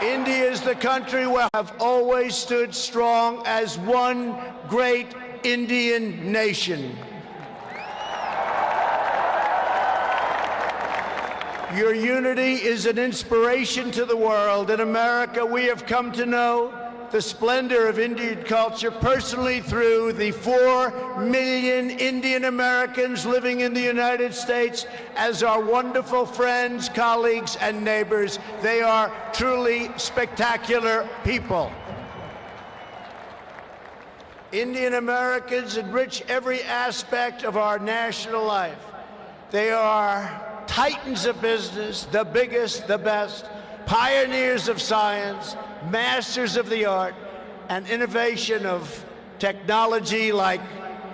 India is the country where I have always stood strong as one great Indian nation. Your unity is an inspiration to the world. In America, we have come to know the splendor of Indian culture personally through the 4 million Indian Americans living in the United States as our wonderful friends, colleagues, and neighbors. They are truly spectacular people. Indian Americans enrich every aspect of our national life. They are titans of business, the biggest, the best, pioneers of science, masters of the art, and innovation of technology like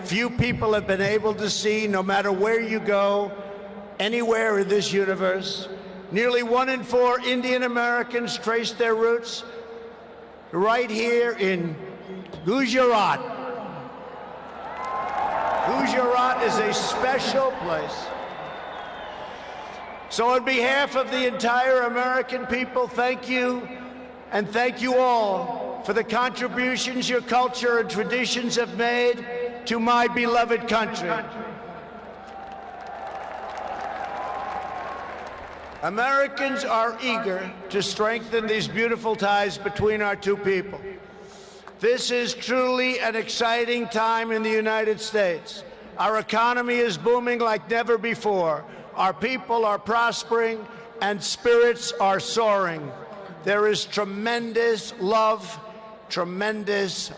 few people have been able to see, no matter where you go, anywhere in this universe. Nearly 1 in 4 Indian Americans trace their roots right here in Gujarat. Gujarat is a special place. So on behalf of the entire American people, thank you, and thank you all for the contributions your culture and traditions have made to my beloved country. Americans are eager to strengthen these beautiful ties between our two people. This is truly an exciting time in the United States. Our economy is booming like never before. Our people are prospering and spirits are soaring. There is tremendous love, tremendous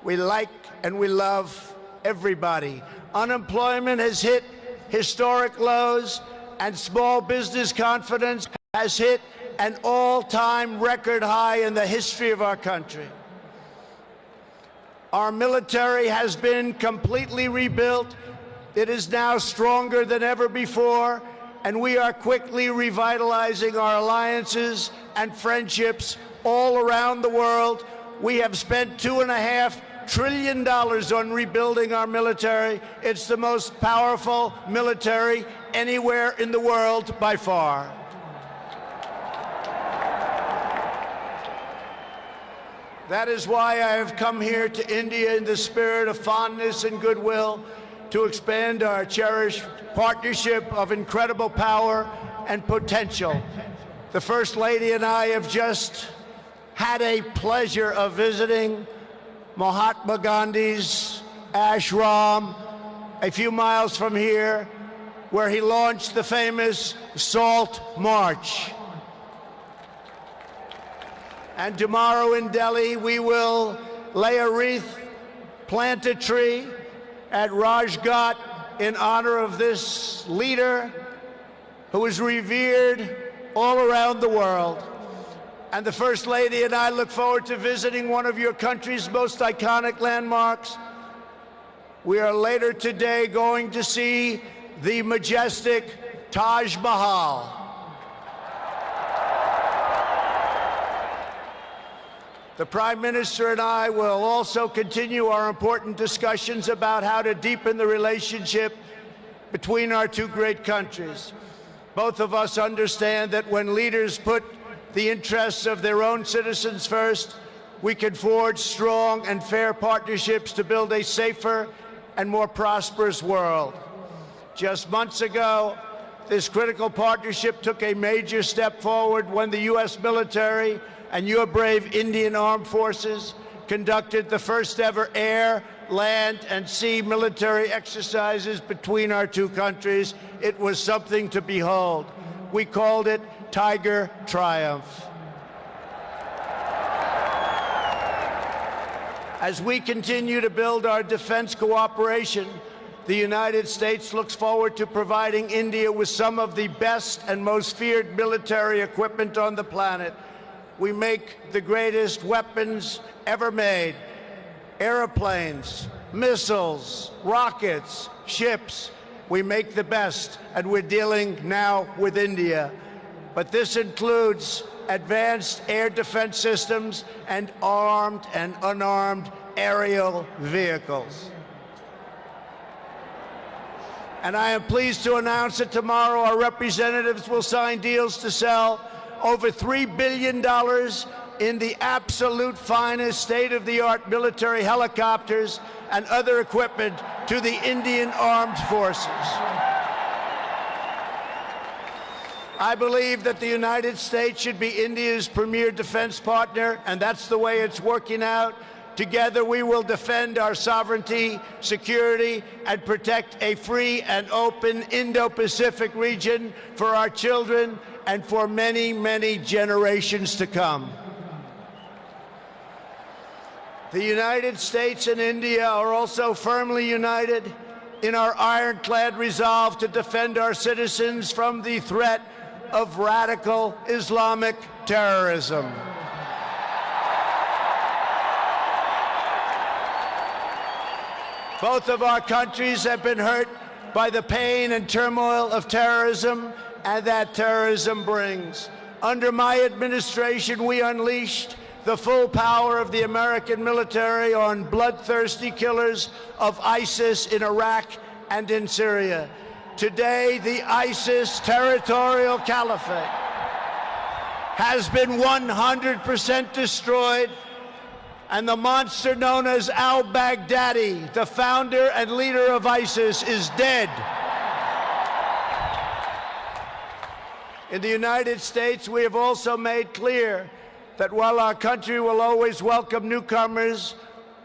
we like and we love everybody. Unemployment has hit historic lows and small business confidence has hit an all-time record high in the history of our country. Our military has been completely rebuilt. It is now stronger than ever before, and we are quickly revitalizing our alliances and friendships all around the world. We have spent $2.5 trillion on rebuilding our military. It's the most powerful military anywhere in the world by far. That is why I have come here to India in the spirit of fondness and goodwill to expand our cherished partnership of incredible power and potential. The First Lady and I have just had a pleasure of visiting Mahatma Gandhi's ashram a few miles from here, where he launched the famous Salt March. And tomorrow in Delhi, we will lay a wreath, plant a tree at Rajghat in honor of this leader who is revered all around the world. And the First Lady and I look forward to visiting one of your country's most iconic landmarks. We are later today going to see the majestic Taj Mahal. The Prime Minister and I will also continue our important discussions about how to deepen the relationship between our two great countries. Both of us understand that when leaders put the interests of their own citizens first, we can forge strong and fair partnerships to build a safer and more prosperous world. Just months ago, this critical partnership took a major step forward when the U.S. military and your brave Indian Armed Forces conducted the first ever air, land, and sea military exercises between our two countries. It was something to behold. We called it Tiger Triumph. As we continue to build our defense cooperation, the United States looks forward to providing India with some of the best and most feared military equipment on the planet. We make the greatest weapons ever made: airplanes, missiles, rockets, ships. We make the best, and we're dealing now with India. But this includes advanced air defense systems and armed and unarmed aerial vehicles. And I am pleased to announce that tomorrow our representatives will sign deals to sell over $3 billion in the absolute finest state-of-the-art military helicopters and other equipment to the Indian Armed Forces. I believe that the United States should be India's premier defense partner, and that's the way it's working out. Together, we will defend our sovereignty, security, and protect a free and open Indo-Pacific region for our children and for many, many generations to come. The United States and India are also firmly united in our ironclad resolve to defend our citizens from the threat of radical Islamic terrorism. Both of our countries have been hurt by the pain and turmoil of terrorism and that terrorism brings. Under my administration, we unleashed the full power of the American military on bloodthirsty killers of ISIS in Iraq and in Syria. Today, the ISIS territorial caliphate has been 100% destroyed, and the monster known as al-Baghdadi, the founder and leader of ISIS, is dead. In the United States, we have also made clear that while our country will always welcome newcomers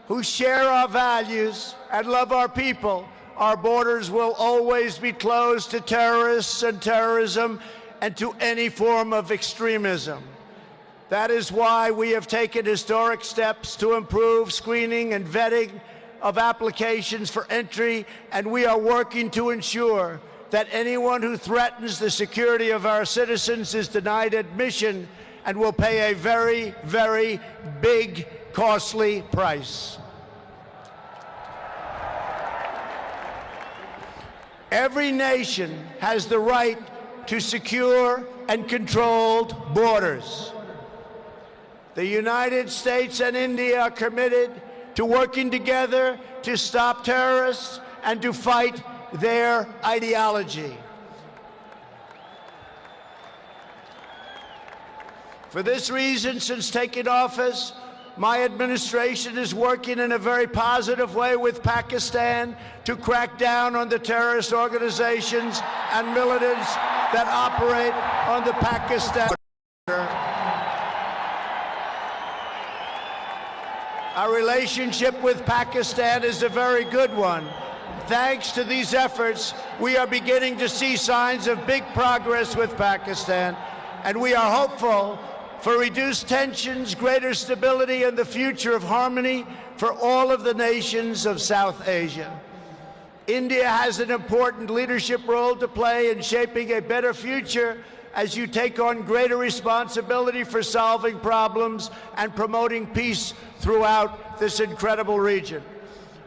who share our values and love our people, our borders will always be closed to terrorists and terrorism and to any form of extremism. That is why we have taken historic steps to improve screening and vetting of applications for entry, and we are working to ensure that anyone who threatens the security of our citizens is denied admission and will pay a very, very big, costly price. Every nation has the right to secure and controlled borders. The United States and India are committed to working together to stop terrorists and to fight their ideology. For this reason, since taking office, my administration is working in a very positive way with Pakistan to crack down on the terrorist organizations and militants that operate on the Pakistan border. Our relationship with Pakistan is a very good one. Thanks to these efforts, we are beginning to see signs of big progress with Pakistan, and we are hopeful for reduced tensions, greater stability, and the future of harmony for all of the nations of South Asia. India has an important leadership role to play in shaping a better future as you take on greater responsibility for solving problems and promoting peace throughout this incredible region.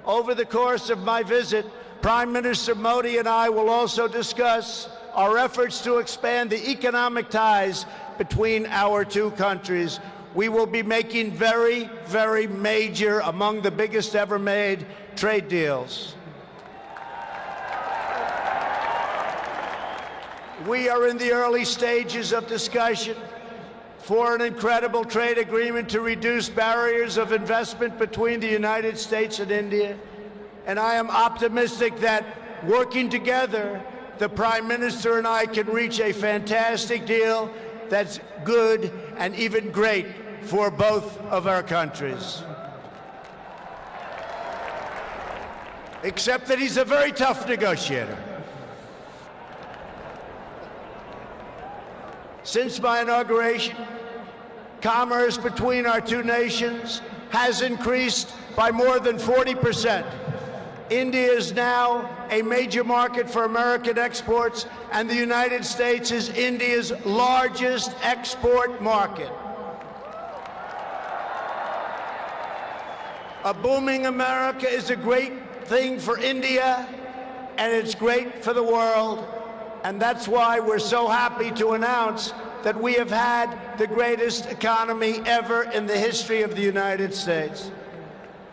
Over the course of my visit, Prime Minister Modi and I will also discuss our efforts to expand the economic ties between our two countries. We will be making very, very major, among the biggest ever made, trade deals. We are in the early stages of discussion for an incredible trade agreement to reduce barriers of investment between the United States and India. And I am optimistic that working together, the Prime Minister and I can reach a fantastic deal that's good and even great for both of our countries. Except that he's a very tough negotiator. Since my inauguration, commerce between our two nations has increased by more than 40%. India is now a major market for American exports, and the United States is India's largest export market. A booming America is a great thing for India, and it's great for the world. And that's why we're so happy to announce that we have had the greatest economy ever in the history of the United States.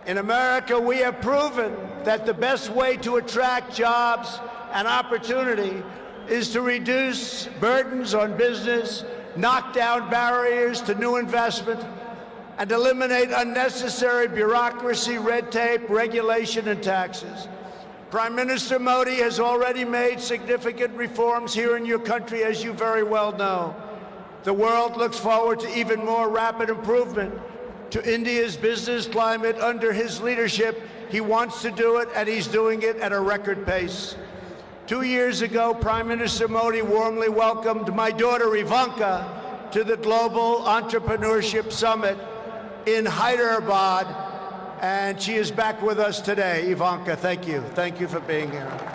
In America, we have proven that the best way to attract jobs and opportunity is to reduce burdens on business, knock down barriers to new investment, and eliminate unnecessary bureaucracy, red tape, regulation, and taxes. Prime Minister Modi has already made significant reforms here in your country, as you very well know. The world looks forward to even more rapid improvement to India's business climate under his leadership. He wants to do it, and he's doing it at a record pace. 2 years ago, Prime Minister Modi warmly welcomed my daughter Ivanka to the Global Entrepreneurship Summit in Hyderabad, and she is back with us today. Ivanka, thank you. Thank you for being here.